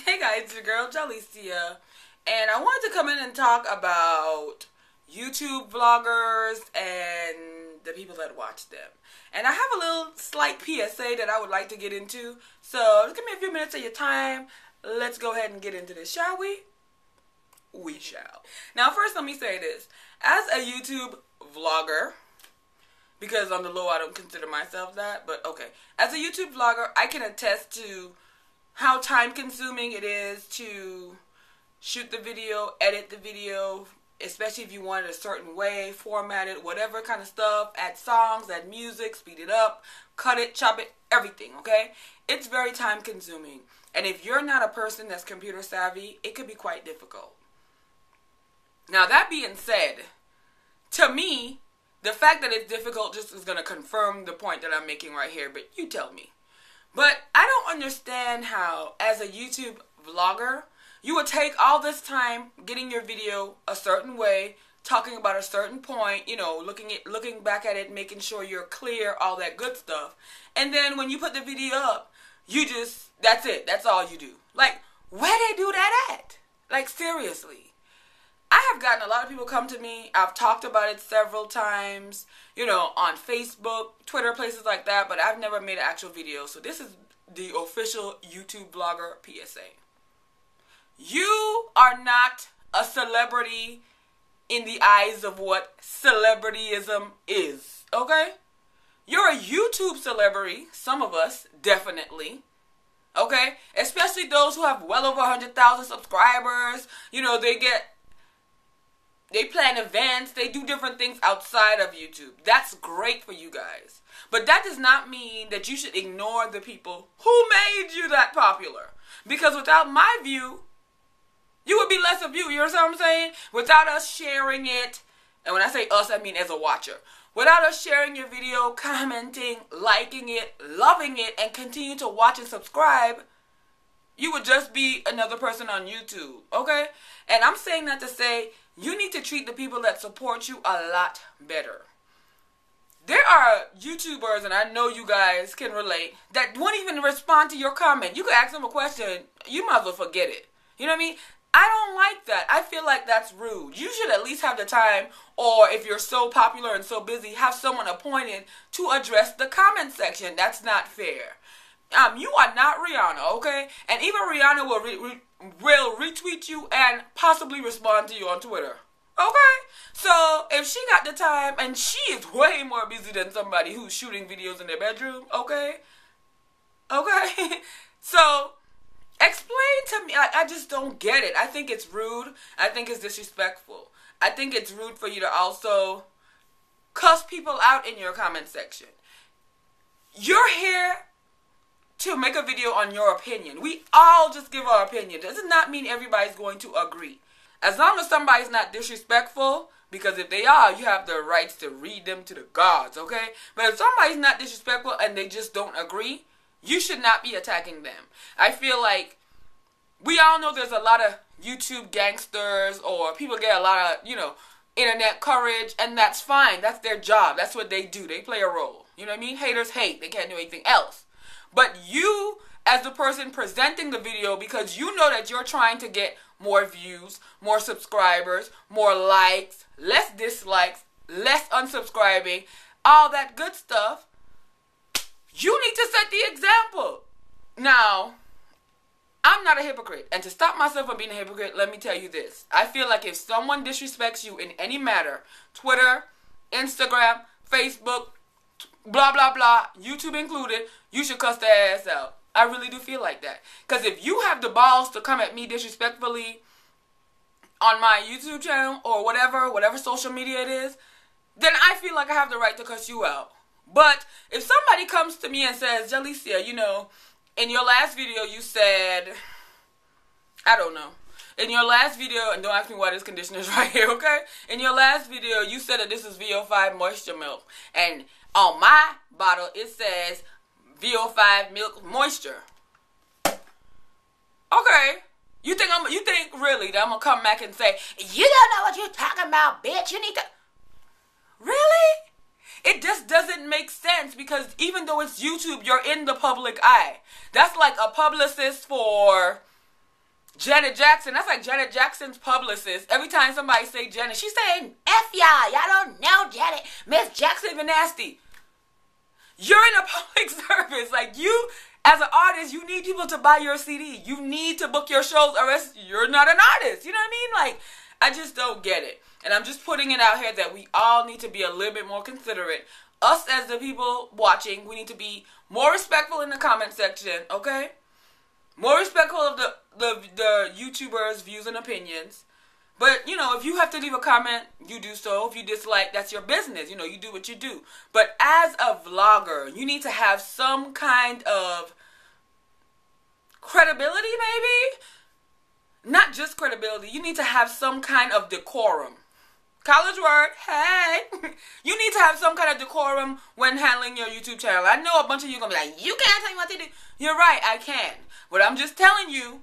Hey guys, it's your girl Jalicia, and I wanted to come in and talk about YouTube vloggers and the people that watch them. And I have a little slight PSA that I would like to get into, so just give me a few minutes of your time. Let's go ahead and get into this, shall we? We shall. Now first let me say this. As a YouTube vlogger, because on the low I don't consider myself that, but okay. As a YouTube vlogger, I can attest to how time consuming it is to shoot the video, edit the video, especially if you want it a certain way, format it, whatever kind of stuff, add songs, add music, speed it up, cut it, chop it, everything, okay? It's very time consuming. And if you're not a person that's computer savvy, it could be quite difficult. Now that being said, to me, the fact that it's difficult just is going to confirm the point that I'm making right here, but you tell me. But I don't understand how, as a YouTube vlogger, you would take all this time getting your video a certain way, talking about a certain point, you know, looking back at it, making sure you're clear, all that good stuff. And then when you put the video up, you just, that's it. That's all you do. Like, where they do that at? Like, seriously. I have gotten a lot of people come to me. I've talked about it several times, you know, on Facebook, Twitter, places like that, but I've never made an actual video. So this is the official YouTube Vlogger PSA. You are not a celebrity in the eyes of what celebrityism is, okay? You're a YouTube celebrity, some of us, definitely. Okay? Especially those who have well over 100,000 subscribers. You know, they plan events, they do different things outside of YouTube. That's great for you guys. But that does not mean that you should ignore the people who made you that popular. Because without my view, you would be less of you. You know what I'm saying? Without us sharing it, and when I say us, I mean as a watcher. Without us sharing your video, commenting, liking it, loving it, and continue to watch and subscribe, you would just be another person on YouTube, okay? And I'm saying that to say, you need to treat the people that support you a lot better. There are YouTubers, and I know you guys can relate, that won't even respond to your comment. You could ask them a question, you might as well forget it. You know what I mean? I don't like that. I feel like that's rude. You should at least have the time, or if you're so popular and so busy, have someone appointed to address the comment section. That's not fair. You are not Rihanna, okay? And even Rihanna will retweet you and possibly respond to you on Twitter. Okay? So, if she got the time, and she is way more busy than somebody who's shooting videos in their bedroom, okay? Okay? So, explain to me. I just don't get it. I think it's rude. I think it's disrespectful. I think it's rude for you to also cuss people out in your comment section. You're here to make a video on your opinion. We all just give our opinion. Does not mean everybody's going to agree. As long as somebody's not disrespectful, because if they are, you have the rights to read them to the gods, okay? But if somebody's not disrespectful and they just don't agree, you should not be attacking them. I feel like we all know there's a lot of YouTube gangsters, or people get a lot of, you know, internet courage, and that's fine. That's their job. That's what they do. They play a role. You know what I mean? Haters hate. They can't do anything else. But you, as the person presenting the video, because you know that you're trying to get more views, more subscribers, more likes, less dislikes, less unsubscribing, all that good stuff, you need to set the example. Now, I'm not a hypocrite. And to stop myself from being a hypocrite, let me tell you this. I feel like if someone disrespects you in any matter, Twitter, Instagram, Facebook, blah, blah, blah, YouTube included, you should cuss their ass out. I really do feel like that. Because if you have the balls to come at me disrespectfully on my YouTube channel or whatever social media it is, then I feel like I have the right to cuss you out. But if somebody comes to me and says, Jalicia, you know, in your last video you said, I don't know. In your last video, and don't ask me why this conditioner is right here, okay? In your last video, you said that this is VO5 moisture milk. And on my bottle, it says VO5 milk moisture. Okay. You think really that I'm gonna come back and say, you don't know what you're talking about, bitch. You need to. Really? It just doesn't make sense, because even though it's YouTube, you're in the public eye. That's like a publicist for Janet Jackson. That's like Janet Jackson's publicist. Every time somebody say Janet, she's saying, F y'all. Y'all don't know Janet. Miss Jackson even nasty. You're in a public service. Like, you, as an artist, you need people to buy your CD. You need to book your shows, or else you're not an artist. You know what I mean? Like, I just don't get it. And I'm just putting it out here that we all need to be a little bit more considerate. Us as the people watching, we need to be more respectful in the comment section, okay? More respectful of the YouTubers' views and opinions. But, you know, if you have to leave a comment, you do so. If you dislike, that's your business. You know, you do what you do. But as a vlogger, you need to have some kind of credibility, maybe? Not just credibility. You need to have some kind of decorum. College word, hey. You need to have some kind of decorum when handling your YouTube channel. I know a bunch of you are going to be like, you can't tell me what to do. You're right, I can. But I'm just telling you,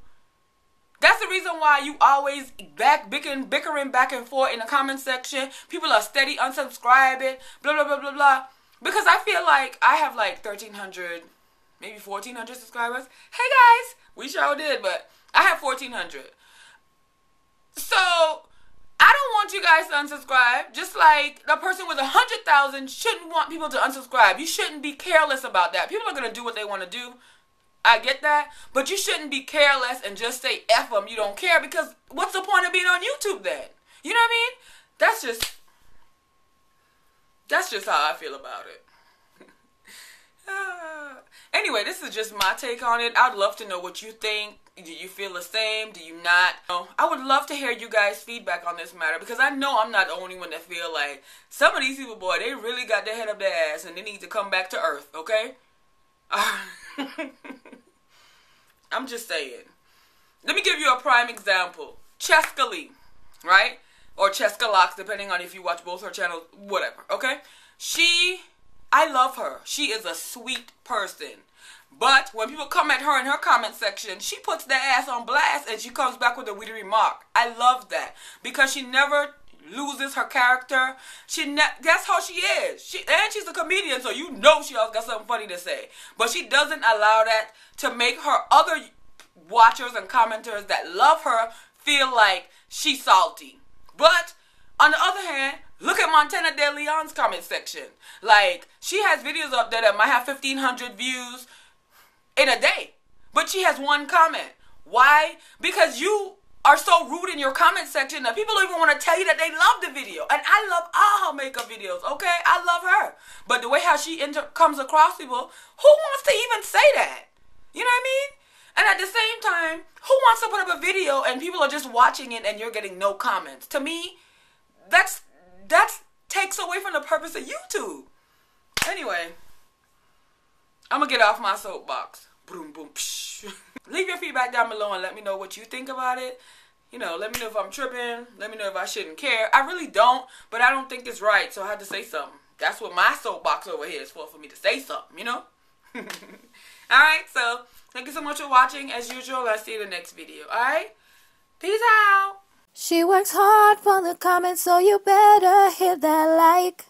that's the reason why you always bickering back and forth in the comment section. People are steady unsubscribing, blah, blah, blah, blah, blah. Because I feel like I have like 1,300, maybe 1,400 subscribers. Hey guys, we sure did, but I have 1,400. So I don't want you guys to unsubscribe. Just like the person with 100,000 shouldn't want people to unsubscribe. You shouldn't be careless about that. People are going to do what they want to do. I get that. But you shouldn't be careless and just say F them. You don't care, because what's the point of being on YouTube then? You know what I mean? That's just how I feel about it. Anyway, this is just my take on it. I'd love to know what you think. Do you feel the same? Do you not? I would love to hear you guys' feedback on this matter, because I know I'm not the only one that feel like some of these people, boy, they really got their head up their ass and they need to come back to earth, okay? I'm just saying. Let me give you a prime example. Cheska Lee, right? Or Cheska Locks, depending on if you watch both her channels, whatever, okay? I love her. She is a sweet person. But when people come at her in her comment section, she puts their ass on blast and she comes back with a witty remark. I love that, because she never loses her character. That's how she is. And she's a comedian, so you know she always got something funny to say. But she doesn't allow that to make her other watchers and commenters that love her feel like she's salty. But on the other hand, look at Montana De Leon's comment section. Like, she has videos up there that might have 1,500 views in a day, but she has one comment. Why? Because you are so rude in your comment section that people don't even want to tell you that they love the video. And I love all her makeup videos, okay? I love her. But the way how she comes across people, who wants to even say that? You know what I mean? And at the same time, who wants to put up a video and people are just watching it and you're getting no comments? To me, that takes away from the purpose of YouTube. Anyway, I'm going to get off my soapbox. Boom, boom, psh. Leave your feedback down below and let me know what you think about it. You know, let me know if I'm tripping. Let me know if I shouldn't care. I really don't, but I don't think it's right, so I had to say something. That's what my soapbox over here is for me to say something, you know? Alright, so thank you so much for watching. As usual, I'll see you in the next video. Alright? Peace out. She works hard for the comments, so you better hit that like.